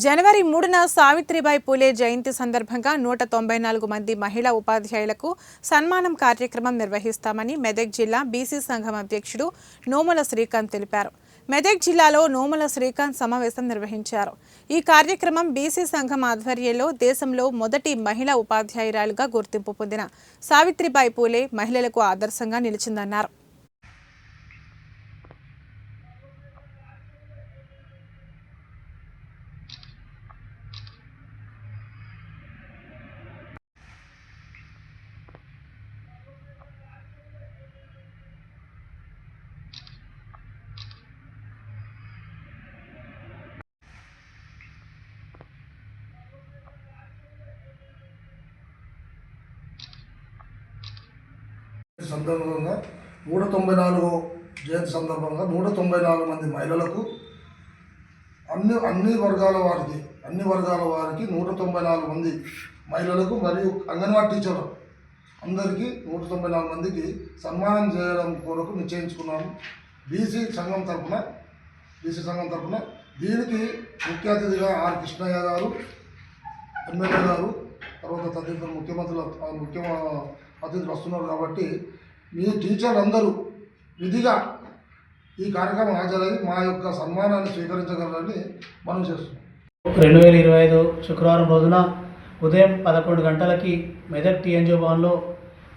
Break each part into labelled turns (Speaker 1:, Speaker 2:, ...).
Speaker 1: జనవరి 3న సావిత్రిబాయి పూలే జయంతి సందర్భంగా 194 మంది మహిళా ఉపాధ్యాయులకు సన్మానం కార్యక్రమం నిర్వహిస్తామని మెదక్ జిల్లా బీసీ సంఘం అధ్యక్షుడు నోముల శ్రీకాంత్ తెలిపారు. మెదక్ జిల్లాలో నోముల శ్రీకాంత్ సమావేశం నిర్వహించారు. ఈ కార్యక్రమం బీసీ సంఘం ఆధ్వర్యంలో దేశంలో మొదటి మహిళా ఉపాధ్యాయురాలుగా గుర్తింపు పొందిన సావిత్రిబాయి పూలే మహిళలకు ఆదర్శంగా నిలిచిందన్నారు.
Speaker 2: సందర్భంగా 194 జయంతి సందర్భంగా 194 మంది మహిళలకు అన్ని వర్గాల వారికి 194 మంది మహిళలకు మరియు అంగన్వాడీ టీచర్లు అందరికీ 194 మందికి సన్మానం చేయడం కొరకు నిశ్చయించుకున్నాము. బీసీ సంఘం తరఫున దీనికి ముఖ్య అతిథిగా ఆర్ కృష్ణయ్య గారు, ఎమ్మెల్యే గారు, తర్వాత తదితర ముఖ్య అతిథులు వస్తున్నారు. కాబట్టి మీ టీచర్లు అందరూ విధిగా ఈ కార్యక్రమం హాజరై మా యొక్క సన్మానాన్ని స్వీకరించగలరని మనం చేస్తున్నాం.
Speaker 3: 2025 శుక్రవారం రోజున ఉదయం 11 గంటలకి మెదక్ టీఎన్జిఓ భవన్లో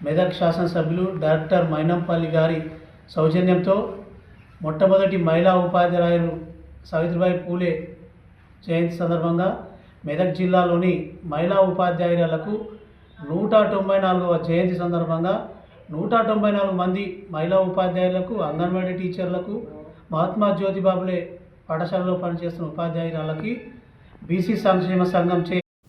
Speaker 3: మెదక్ శాసనసభ్యులు డాక్టర్ మైనంపల్లి గారి సౌజన్యంతో మొట్టమొదటి మహిళా ఉపాధ్యాయులు సావిత్రిబాయి పూలే జయంతి సందర్భంగా మెదక్ జిల్లాలోని మహిళా ఉపాధ్యాయులకు 194వ జయంతి సందర్భంగా 194 మంది మహిళా ఉపాధ్యాయులకు, అంగన్వాడీ టీచర్లకు, మహాత్మా జ్యోతిబాబులే పాఠశాలలో పనిచేస్తున్న ఉపాధ్యాయురాలకి బీసీ సంక్షేమ సంఘం